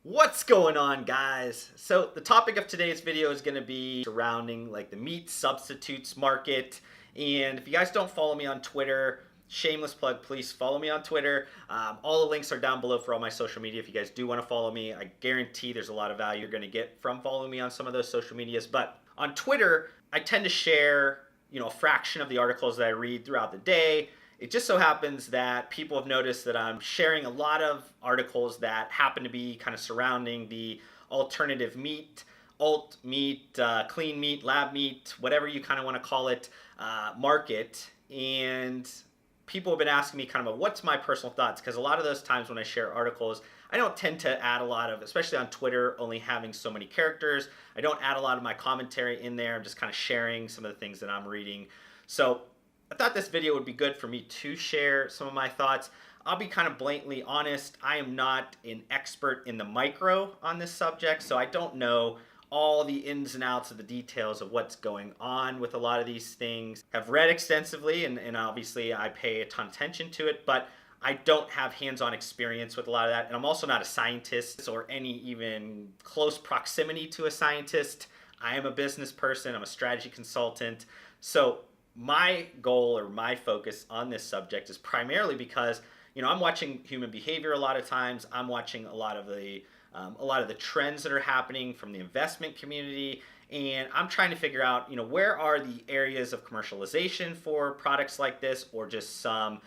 What's going on, guys? So the topic of today's video is going to be surrounding like the meat substitutes market. And if you guys don't follow me on Twitter, shameless plug, please follow me on Twitter. All the links are down below for all my social media. If you guys do want to follow me, I guarantee there's a lot of value you're going to get from following me on some of those social medias. But on Twitter, I tend to share, a fraction of the articles that I read throughout the day. It just so happens that people have noticed that I'm sharing a lot of articles that happen to be kind of surrounding the alternative meat, alt meat, clean meat, lab meat, whatever you kind of want to call it, market. And people have been asking me kind of what's my personal thoughts, because a lot of those times when I share articles, I don't tend to add a lot of, especially on Twitter, only having so many characters. I don't add a lot of my commentary in there. I'm just kind of sharing some of the things that I'm reading. So I thought this video would be good for me to share some of my thoughts. I'll be kind of blatantly honest. I am not an expert in the micro on this subject, so I don't know all the ins and outs of the details of what's going on with a lot of these things. I've read extensively, and obviously I pay a ton of attention to it, but I don't have hands-on experience with a lot of that, and I'm also not a scientist or any even close proximity to a scientist. I am a business person. I'm a strategy consultant. So my goal or my focus on this subject is primarily because I'm watching human behavior a lot of times. I'm watching a lot of the trends that are happening from the investment community, and I'm trying to figure out where are the areas of commercialization for products like this, or just some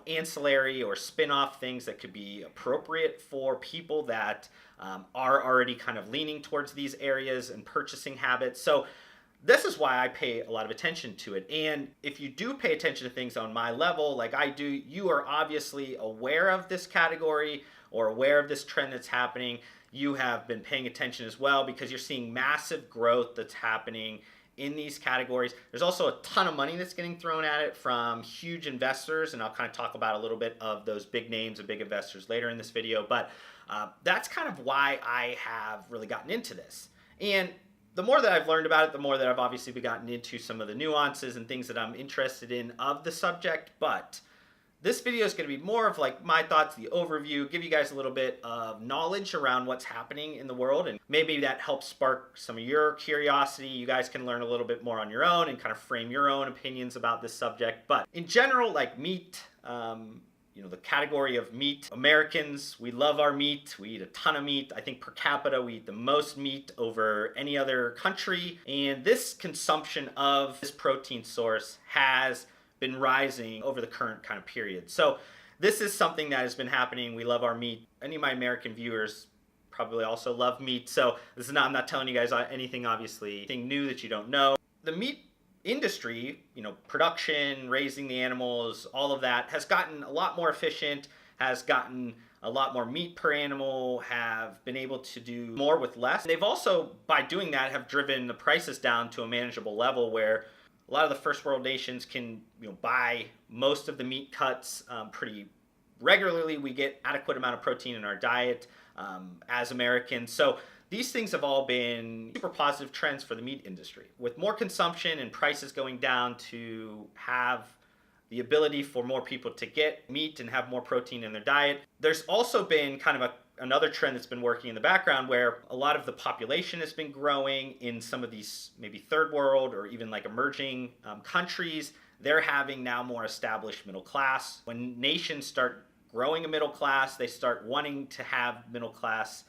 ancillary or spin-off things that could be appropriate for people that are already kind of leaning towards these areas and purchasing habits. So this is why I pay a lot of attention to it. And if you do pay attention to things on my level, like I do, you are obviously aware of this category or aware of this trend that's happening. You have been paying attention as well, because you're seeing massive growth that's happening in these categories. There's also a ton of money that's getting thrown at it from huge investors, and I'll kind of talk about a little bit of those big names and big investors later in this video. But that's kind of why I have really gotten into this. And the more that I've learned about it, the more that I've obviously gotten into some of the nuances and things that I'm interested in of the subject. But this video is going to be more of like my thoughts, the overview, give you guys a little bit of knowledge around what's happening in the world, and maybe that helps spark some of your curiosity. You guys can learn a little bit more on your own and kind of frame your own opinions about this subject. But in general, like meat, the category of meat, Americans, we love our meat. We eat a ton of meat. I think per capita, we eat the most meat over any other country. And this consumption of this protein source has been rising over the current kind of period. So this is something that has been happening. We love our meat. Any of my American viewers probably also love meat. So this is not, I'm not telling you guys anything, obviously, anything new that you don't know. The meat industry, production, raising the animals, all of that has gotten a lot more efficient, has gotten a lot more meat per animal, have been able to do more with less. They've also, by doing that, have driven the prices down to a manageable level where a lot of the first world nations can buy most of the meat cuts pretty regularly. We get adequate amount of protein in our diet as Americans. So these things have all been super positive trends for the meat industry. With more consumption and prices going down, to have the ability for more people to get meat and have more protein in their diet. There's also been kind of another trend that's been working in the background, where a lot of the population has been growing in some of these maybe third world or even like emerging countries. They're having now more established middle class. When nations start growing a middle class, they start wanting to have middle class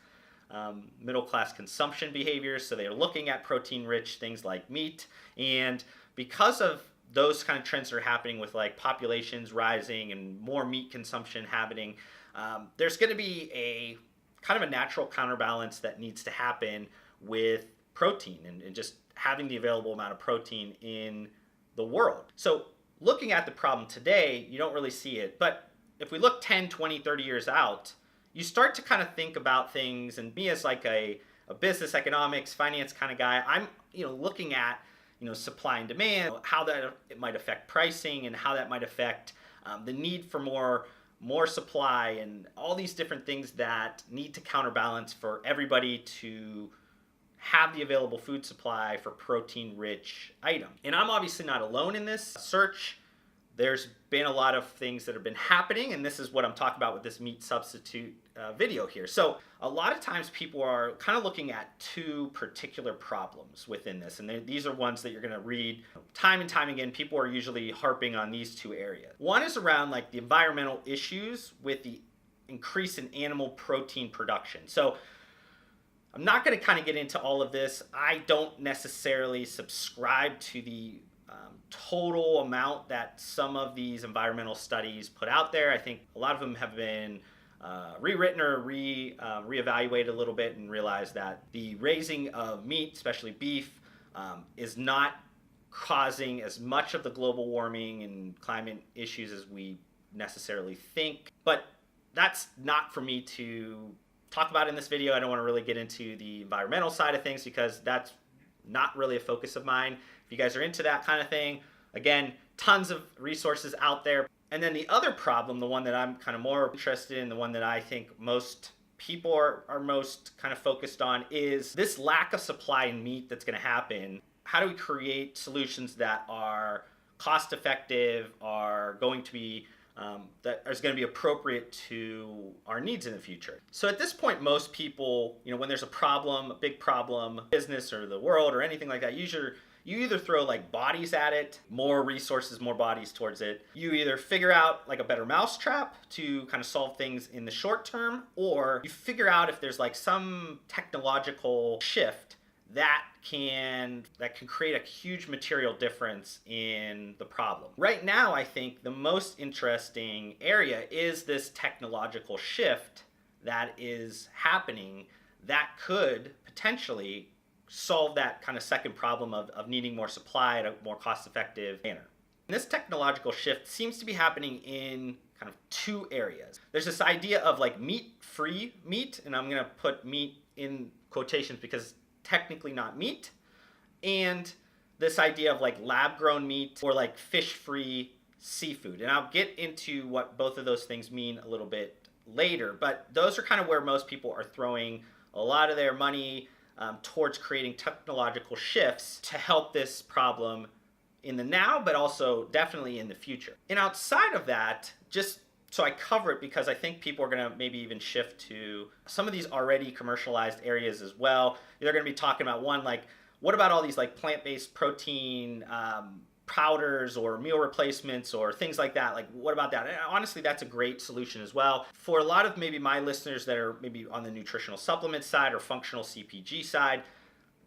consumption behaviors. So they're looking at protein-rich things like meat. And because of those kind of trends that are happening with like populations rising and more meat consumption happening, there's going to be a kind of a natural counterbalance that needs to happen with protein and just having the available amount of protein in the world. So looking at the problem today, you don't really see it. But if we look 10, 20, 30 years out, you start to kind of think about things, and me as like a business economics, finance kind of guy, I'm looking at supply and demand, how that it might affect pricing, and how that might affect the need for more supply, and all these different things that need to counterbalance for everybody to have the available food supply for protein-rich items. And I'm obviously not alone in this search. There's been a lot of things that have been happening, and this is what I'm talking about with this meat substitute video here. So a lot of times people are kind of looking at two particular problems within this, and these are ones that you're going to read time and time again. People are usually harping on these two areas. One is around like the environmental issues with the increase in animal protein production. So I'm not going to kind of get into all of this. I don't necessarily subscribe to the total amount that some of these environmental studies put out there. I think a lot of them have been rewritten or reevaluated a little bit and realized that the raising of meat, especially beef, is not causing as much of the global warming and climate issues as we necessarily think. But that's not for me to talk about in this video. I don't want to really get into the environmental side of things because that's not really a focus of mine. If you guys are into that kind of thing, again, tons of resources out there. And then the other problem, the one that I'm kind of more interested in, the one that I think most people are most kind of focused on, is this lack of supply in meat that's going to happen. How do we create solutions that are cost effective, are going to be that is going to be appropriate to our needs in the future? So at this point, most people, when there's a problem, a big problem, business or the world or anything like that, you either throw like bodies at it, more resources, more bodies towards it. You either figure out like a better mousetrap to kind of solve things in the short term, or you figure out if there's like some technological shift that can create a huge material difference in the problem. Right now, I think the most interesting area is this technological shift that is happening that could potentially solve that kind of second problem of needing more supply at a more cost-effective manner. And this technological shift seems to be happening in kind of two areas. There's this idea of like meat-free meat, and I'm going to put meat in quotations because technically not meat, and this idea of like lab-grown meat or like fish-free seafood. And I'll get into what both of those things mean a little bit later, but those are kind of where most people are throwing a lot of their money towards creating technological shifts to help this problem in the now, but also definitely in the future. And outside of that, just so I cover it because I think people are going to maybe even shift to some of these already commercialized areas as well. They're going to be talking about one, like, what about all these like plant-based protein powders or meal replacements or things like that? Like, what about that? And honestly, that's a great solution as well. For a lot of maybe my listeners that are maybe on the nutritional supplement side or functional CPG side,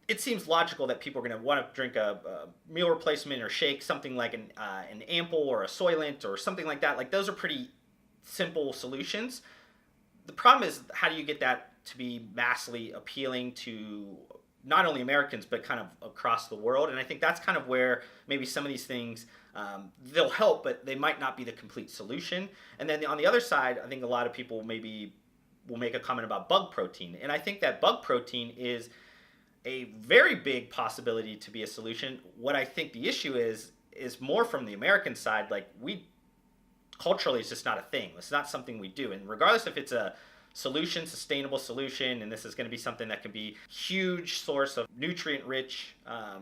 it seems logical that people are going to want to drink a meal replacement or shake, something like an Ample or a Soylent or something like that. Like, those are pretty simple solutions. The problem is, how do you get that to be massively appealing to not only Americans, but kind of across the world? And I think that's kind of where maybe some of these things, they'll help, but they might not be the complete solution. And then on the other side, I think a lot of people maybe will make a comment about bug protein. And I think that bug protein is a very big possibility to be a solution. What I think the issue is more from the American side. Like, culturally, it's just not a thing. It's not something we do. And regardless if it's a solution, sustainable solution, and this is going to be something that can be huge source of nutrient-rich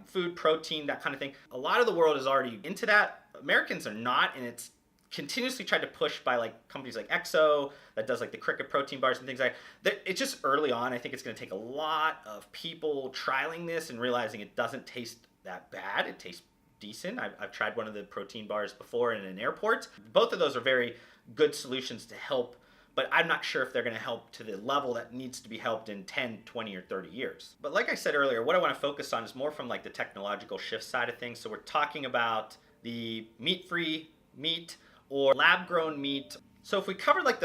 food, protein, that kind of thing. A lot of the world is already into that. Americans are not, and it's continuously tried to push by like companies like Exo that does like the cricket protein bars and things like that. It's just early on. I think it's going to take a lot of people trialing this and realizing it doesn't taste that bad. It tastes decent. I've tried one of the protein bars before in an airport. Both of those are very good solutions to help, but I'm not sure if they're going to help to the level that needs to be helped in 10, 20, or 30 years. But like I said earlier, what I want to focus on is more from like the technological shift side of things. So we're talking about the meat-free meat or lab-grown meat. So if we cover like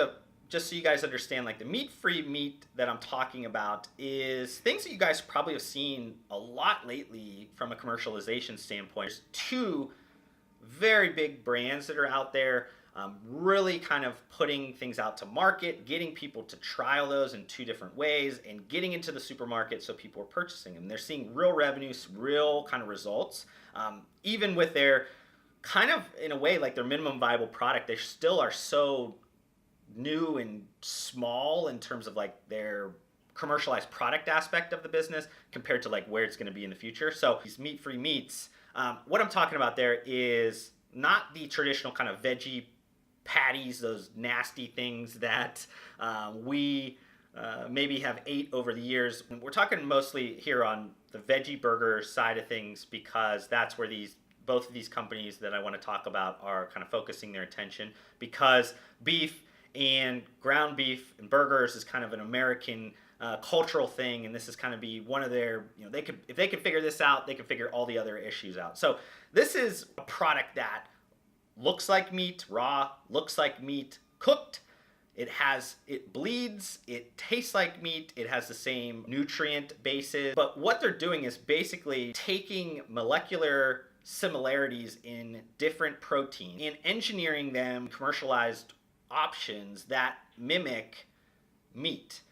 just so you guys understand, like the meat-free meat that I'm talking about is things that you guys probably have seen a lot lately from a commercialization standpoint. There's two very big brands that are out there really kind of putting things out to market, getting people to trial those in two different ways, and getting into the supermarket so people are purchasing them. They're seeing real revenues, real kind of results. Even with their kind of, in a way, like their minimum viable product, they still are so new and small in terms of like their commercialized product aspect of the business compared to like where it's going to be in the future. So these meat-free meats, what I'm talking about there is not the traditional kind of veggie patties, those nasty things that we maybe have ate over the years. We're talking mostly here on the veggie burger side of things because that's where both of these companies that I want to talk about are kind of focusing their attention, because beef and ground beef and burgers is kind of an American cultural thing, and this is kind of be one of their, if they could figure this out, they can figure all the other issues out. So this is a product that looks like meat raw, looks like meat cooked. It bleeds, it tastes like meat, it has the same nutrient basis. But what they're doing is basically taking molecular similarities in different proteins and engineering them commercialized options that mimic meat.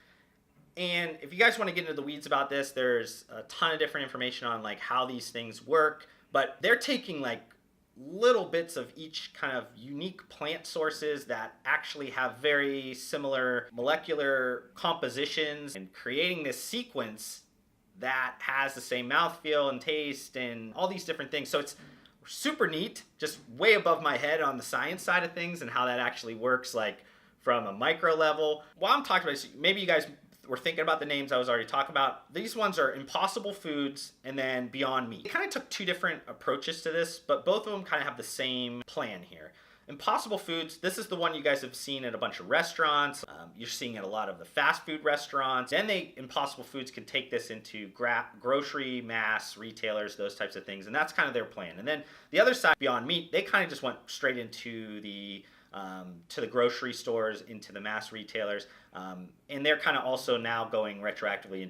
And if you guys want to get into the weeds about this, there's a ton of different information on like how these things work, but they're taking like little bits of each kind of unique plant sources that actually have very similar molecular compositions and creating this sequence that has the same mouthfeel and taste and all these different things. So it's super neat, just way above my head on the science side of things and how that actually works, like from a micro level. While I'm talking about this, maybe you guys were thinking about the names I was already talking about. These ones are Impossible Foods and then Beyond Meat. They kind of took two different approaches to this, but both of them kind of have the same plan here. Impossible Foods, this is the one you guys have seen at a bunch of restaurants. You're seeing it at a lot of the fast food restaurants. Then Impossible Foods can take this into grocery, mass, retailers, those types of things. And that's kind of their plan. And then the other side, Beyond Meat, they kind of just went straight into the grocery stores, into the mass retailers. And they're kind of also now going retroactively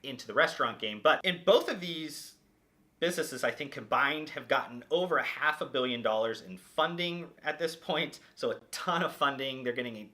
into the restaurant game. But in both of these businesses, I think combined have gotten over $500 million in funding at this point. So a ton of funding. They're getting,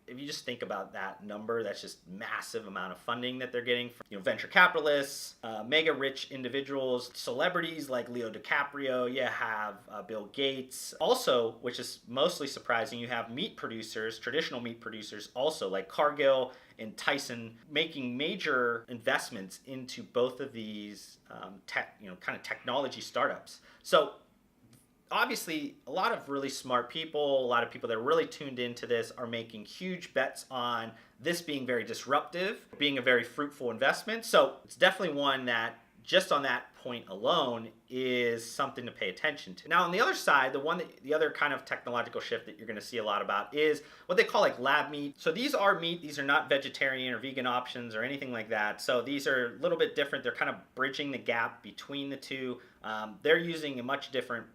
if you just think about that number, that's just massive amount of funding that they're getting from, venture capitalists, mega rich individuals, celebrities like Leo DiCaprio. You have Bill Gates. Also, which is mostly surprising, you have meat producers, traditional meat producers also like Cargill and Tyson making major investments into both of these kind of technology startups. So obviously a lot of really smart people, a lot of people that are really tuned into this are making huge bets on this being very disruptive, being a very fruitful investment. So it's definitely one that just on that point alone is something to pay attention to. Now on the other side, the other kind of technological shift that you're going to see a lot about is what they call like lab meat. So these are meat, these are not vegetarian or vegan options or anything like that. So these are a little bit different. They're kind of bridging the gap between the two. They're using a much different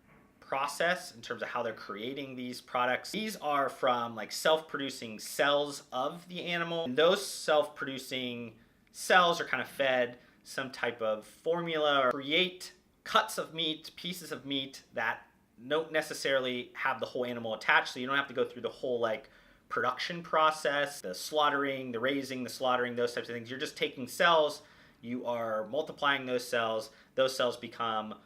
process in terms of how they're creating these products. These are from like self-producing cells of the animal. And those self-producing cells are kind of fed some type of formula or create cuts of meat, pieces of meat that don't necessarily have the whole animal attached. So you don't have to go through the whole like production process, the slaughtering, the raising, the slaughtering, those types of things. You're just taking cells, you are multiplying those cells become,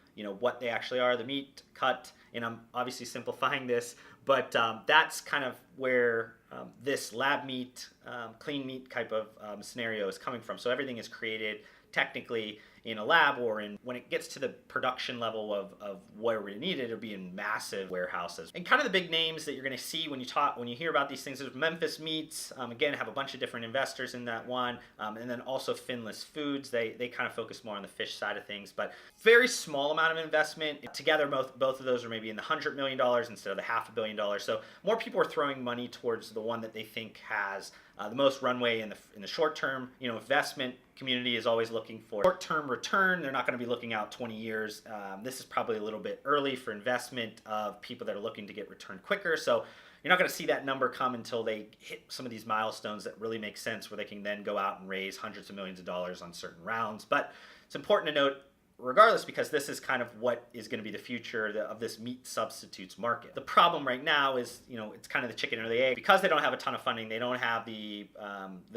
what they actually are, the meat cut. And I'm obviously simplifying this, but that's kind of where this lab meat, clean meat type of scenario is coming from. So everything is created technically in a lab, or when it gets to the production level of where we need it, it'll be in massive warehouses. And kind of the big names that you're going to see when you hear about these things is Memphis Meats. Again, have a bunch of different investors in that one, and then also Finless Foods. They kind of focus more on the fish side of things, but very small amount of investment. Together, both of those are maybe in the $100 million instead of the $500 million. So more people are throwing money towards the one that they think has the most runway in the short term. Investment community is always looking for short-term return. They're not going to be looking out 20 years. This is probably a little bit early for investment of people that are looking to get return quicker. So you're not going to see that number come until they hit some of these milestones that really make sense, where they can then go out and raise hundreds of millions of dollars on certain rounds. But it's important to note, regardless, because this is kind of what is going to be the future of this meat substitutes market. The problem right now is, it's kind of the chicken or the egg. Because they don't have a ton of funding, they don't have the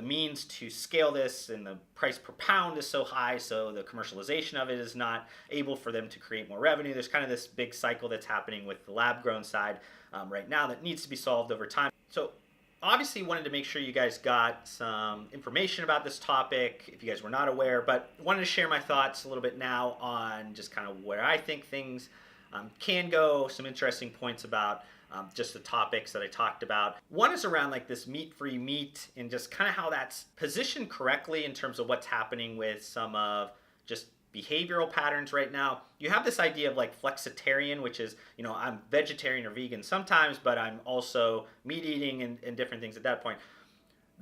means to scale this, and the price per pound is so high, so the commercialization of it is not able for them to create more revenue. There's kind of this big cycle that's happening with the lab-grown side right now that needs to be solved over time. So obviously wanted to make sure you guys got some information about this topic if you guys were not aware, but wanted to share my thoughts a little bit now on just kind of where I think things can go, some interesting points about just the topics that I talked about. One is around like this meat-free meat and just kind of how that's positioned correctly in terms of what's happening with some of just behavioral patterns right now. You have this idea of like flexitarian, which is, I'm vegetarian or vegan sometimes, but I'm also meat eating and different things at that point.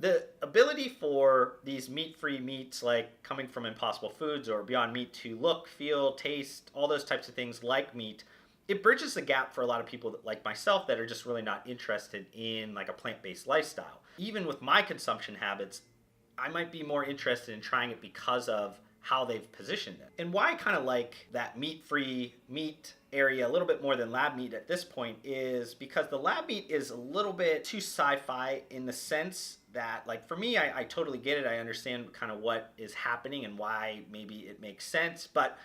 The ability for these meat-free meats like coming from Impossible Foods or Beyond Meat to look, feel, taste, all those types of things like meat, it bridges the gap for a lot of people like myself that are just really not interested in like a plant-based lifestyle. Even with my consumption habits, I might be more interested in trying it because of how they've positioned it. And why I kind of like that meat-free meat area a little bit more than lab meat at this point is because the lab meat is a little bit too sci-fi in the sense that, like, for me, I totally get it. I understand kind of what is happening and why maybe it makes sense, but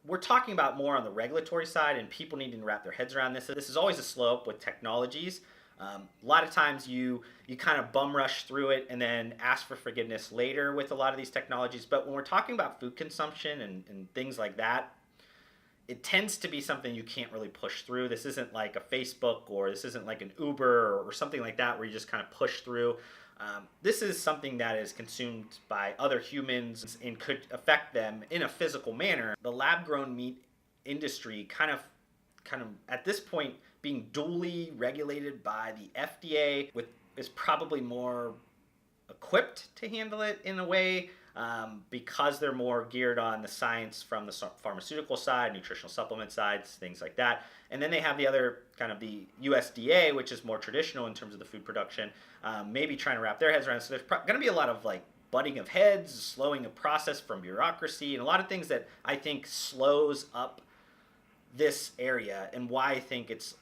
we're talking about more on the regulatory side and people needing to wrap their heads around this. This is always a slope with technologies. A lot of times you kind of bum rush through it and then ask for forgiveness later with a lot of these technologies. But when we're talking about food consumption and things like that, it tends to be something you can't really push through. This isn't like a Facebook or this isn't like an Uber or something like that where you just kind of push through. This is something that is consumed by other humans and could affect them in a physical manner. The lab-grown meat industry kind of at this point being duly regulated by the FDA is probably more equipped to handle it in a way because they're more geared on the science from the pharmaceutical side, nutritional supplement sides, things like that. And then they have the other kind of the USDA, which is more traditional in terms of the food production, maybe trying to wrap their heads around. So there's going to be a lot of like butting of heads, slowing of process from bureaucracy, and a lot of things that I think slows up this area and why I think it's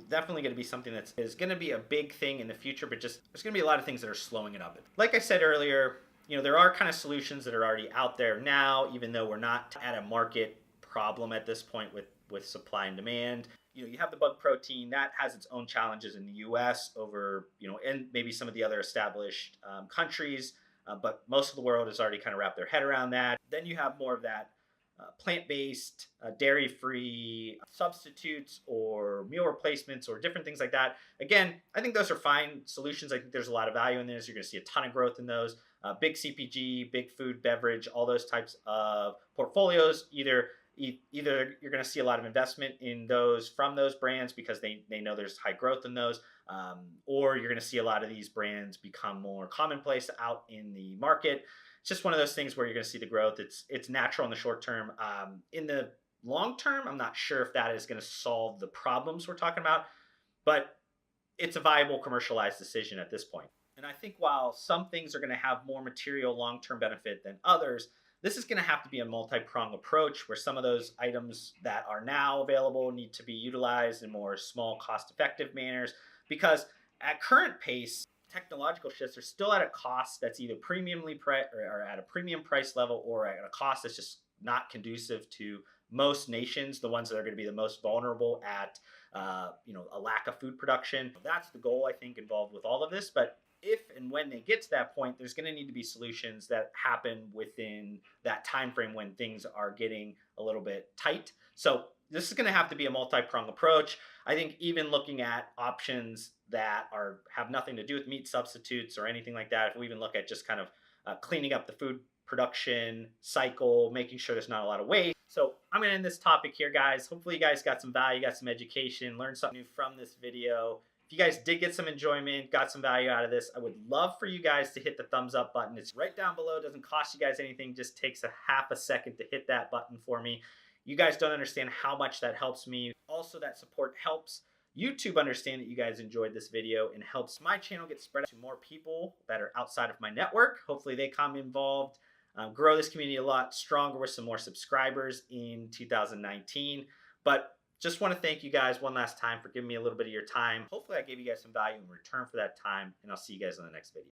definitely going to be something that is going to be a big thing in the future, but just there's going to be a lot of things that are slowing it up. Like I said earlier, there are kind of solutions that are already out there now, even though we're not at a market problem at this point with supply and demand. You have the bug protein that has its own challenges in the US over, and maybe some of the other established countries, but most of the world has already kind of wrapped their head around that. Then you have more of that plant-based, dairy-free substitutes or meal replacements or different things like that. Again, I think those are fine solutions. I think there's a lot of value in those. You're going to see a ton of growth in those. Big CPG, big food, beverage, all those types of portfolios. Either you're going to see a lot of investment in those from those brands because they know there's high growth in those, or you're going to see a lot of these brands become more commonplace out in the market. It's just one of those things where you're going to see the growth. It's natural in the short term. In the long term, I'm not sure if that is going to solve the problems we're talking about, but it's a viable commercialized decision at this point. And I think while some things are going to have more material long-term benefit than others, this is going to have to be a multi-pronged approach where some of those items that are now available need to be utilized in more small, cost-effective manners, because at current pace, technological shifts are still at a cost that's either premiumly or at a premium price level or at a cost that's just not conducive to most nations, the ones that are going to be the most vulnerable at a lack of food production. That's the goal, I think, involved with all of this. But if and when they get to that point, there's going to need to be solutions that happen within that time frame when things are getting a little bit tight. So this is going to have to be a multi-pronged approach. I think even looking at options that have nothing to do with meat substitutes or anything like that, if we even look at just kind of cleaning up the food production cycle, making sure there's not a lot of waste. So I'm going to end this topic here, guys. Hopefully you guys got some value, got some education, learned something new from this video. If you guys did get some enjoyment, got some value out of this, I would love for you guys to hit the thumbs up button. It's right down below. It doesn't cost you guys anything. Just takes a half a second to hit that button for me. You guys don't understand how much that helps me. Also, that support helps YouTube understand that you guys enjoyed this video and helps my channel get spread to more people that are outside of my network. Hopefully they come involved, grow this community a lot stronger with some more subscribers in 2019. But just want to thank you guys one last time for giving me a little bit of your time. Hopefully I gave you guys some value in return for that time, and I'll see you guys in the next video.